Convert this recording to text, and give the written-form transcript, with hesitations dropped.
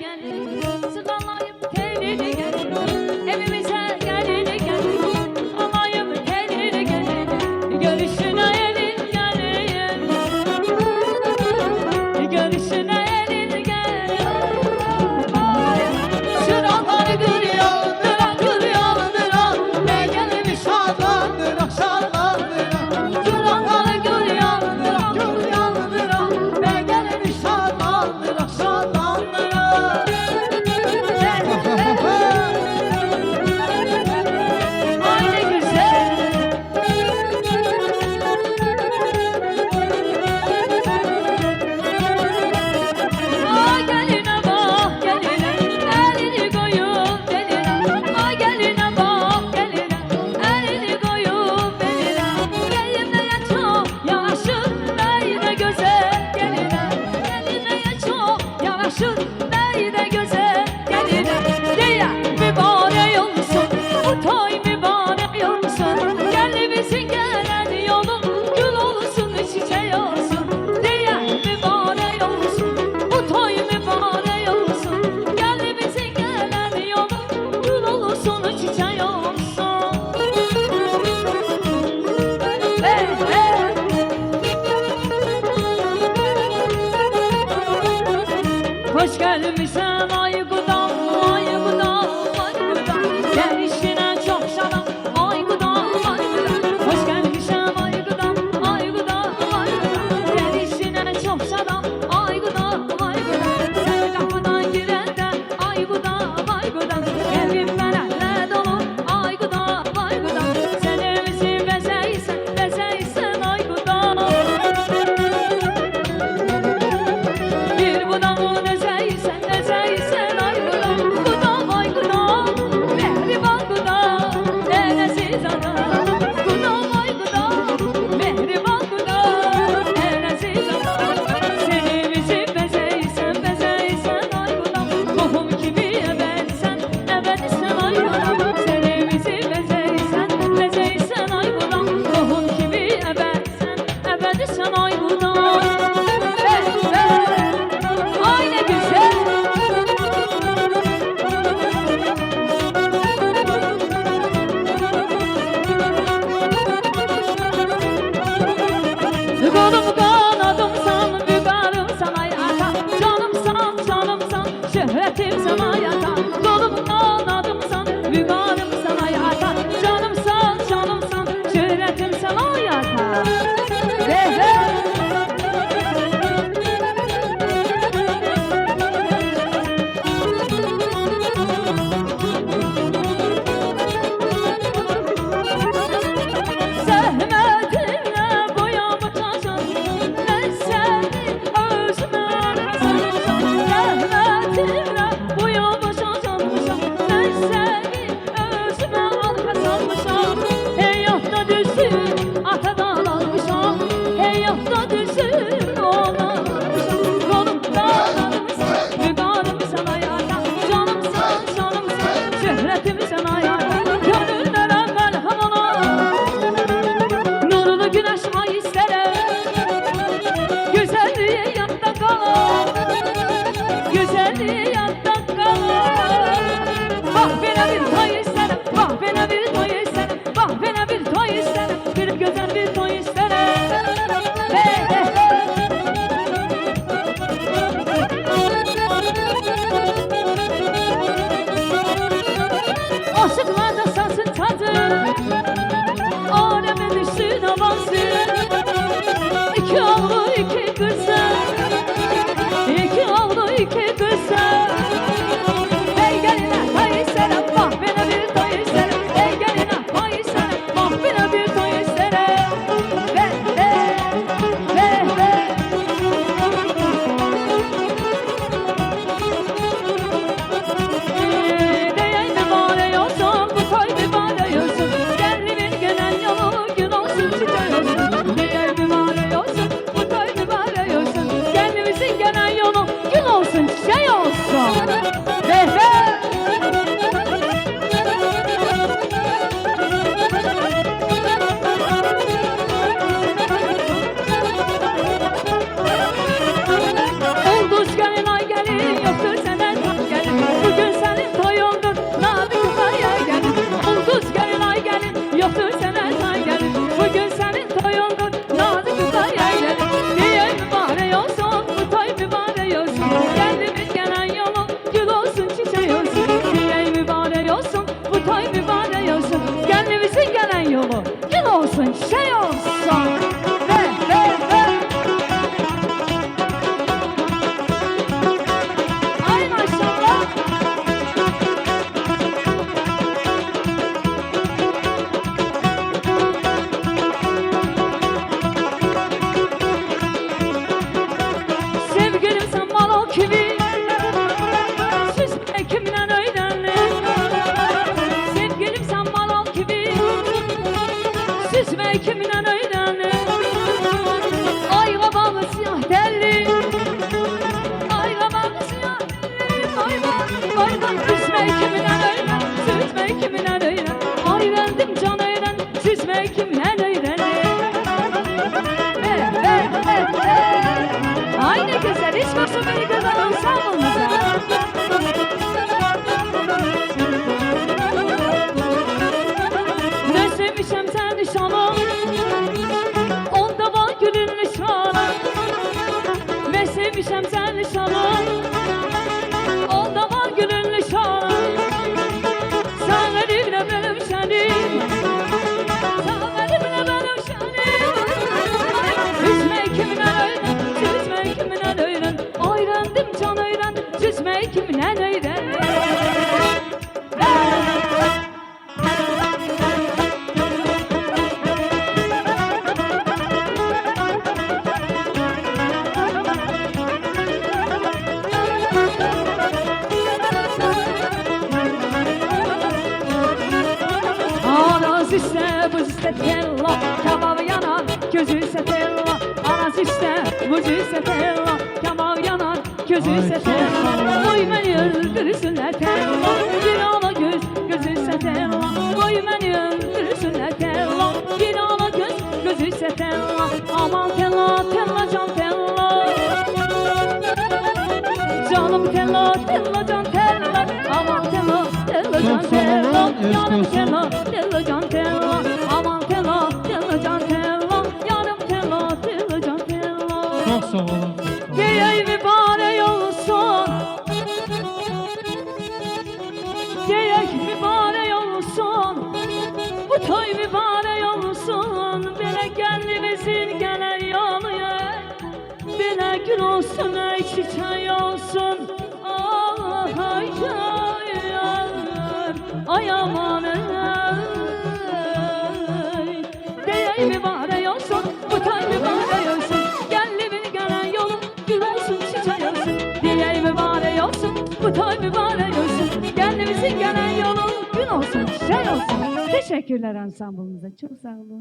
gelin, sıralayıp telini gelin, evimize gelini gelin, alayım telini gelin, görüşüne elin gelin, görüşüne elin gelin. Şuraları görüyor, dıra görüyor, dıra, ne gelmiş şarlandıra, şarlandıra. Şuraları görüyor, dıra görüyor, dıra, ne gelmiş şarlandıra, şarlandıra. Ay ne güzel. Ay geline bak geline, elini koyup beline. Ay geline bak geline, elini koyup beline. Gelineye çok yaraşır, neyde güzel geline. Gelineye çok yaraşır, neyde güzel geline. Diye mübarek olsun, bu toy mübarek olsun. Gelimizin gelen yolun gül olsun, çiçek olsun. Diye mübarek olsun, bu toy mübarek olsun. Gelimizin gelen yolun gül olsun, çiçek olsun. Hey, hey. Hoş gelmişsin ay gudam, ay gudam, ay gudam. Gelişine çok şaram, ay gudam, ay gudam. Hoş gelmişsin ay gudam, ay gudam, ay gudam. Gelişine çok şaram, ay gudam, ay gudam. Sen kapıdan girende, ay gudam, ay gudam. Evim benimle dolu, ay gudam, ay gudam. Sen evimizi bezeysen, bezeysen ay gudam. Bir budamın ezeysen, ezeysen ay gudam. Gudam ay gudam, mehriban gudam, en aziz anam. Gudam ay gudam, mehriban gudam, en aziz anam. Seni bizi bezeysen, bezeysen ay gudam. Tohum gibi ebedsen, ebedsen ay gudam. Seni bizi bezeysen, bezeysen ay gudam. Tohum gibi ebedsen, ebedsen ay gudam. Hey, hey. Ay ne güzel. Kolum kanadımsan, bügarımsan hayata. Canımsan, canımsan, şöhretim sana yata. Kolum kanadımsan, bügarımsan hayata. Canımsan, canımsan, şöhretim sana yata. Hey, hey. Zəhmətinlə boyamışam, mən səni özümə salmışam. Zəhmətinlə boyamışam, mən səni özümə arxa salmışam. Həyatda düzsün, atadan almışam, həyatda düzsün, ondan almışam. Qolumdan almışam, müqarımsan hayata. Canımsan, canımsan, şöhrətimsən hayata. Gönüllərə məlhəm olar, nurlu güneş ay isterim. Güzelliği yadda kalır, güzelliği yadda kalır. Bak bana bir toy isterim, bak bana bir toy isterim, bak bana bir toy isterim, bir güzel bir toy isterim. Hey, hey, hey. Aşıklarda sensin tadı, aleme düşsün havası. İki oğlu iki kızı, iki oğlu iki kızı. Hey kimden öğrenir? Anas iste, buz iste tella, kebap yanar, gözü ise tella. Anas iste, buz iste tella, kebap yanar, gözü ise tella. Oy beni öldürsünler tella, bir ala göz, gözü ise tella. Oy beni öldürsünler tella, bir ala göz, gözü ise tella. Aman tella, tella can tella. Canım tella, tella can tella. Aman tella, tella can tella. Yanım tella, tella can tella. Aman tella, tella can tella. Yanım tella, tella can tella. Çok sağ olun. Geyey mübarek olsun. Geyek mübarek olsun. Bu toy mübarek olsun. Bele kendimizin gelen yoluya. Bele gül olsun, ey çiçeği olsun. Ay ay ay ay. Ay aman ay. Geyek mübarek olsun. Bu toy mübarek olsun. Kendimin gelen yolu gül olsun, çiçeği olsun. Geyek mübarek olsun. Bu toy mübarek olsun. Kendimizin gelen yolu gül olsun, çiçeği olsun. Teşekkürler ansambımıza. Çok sağ olun.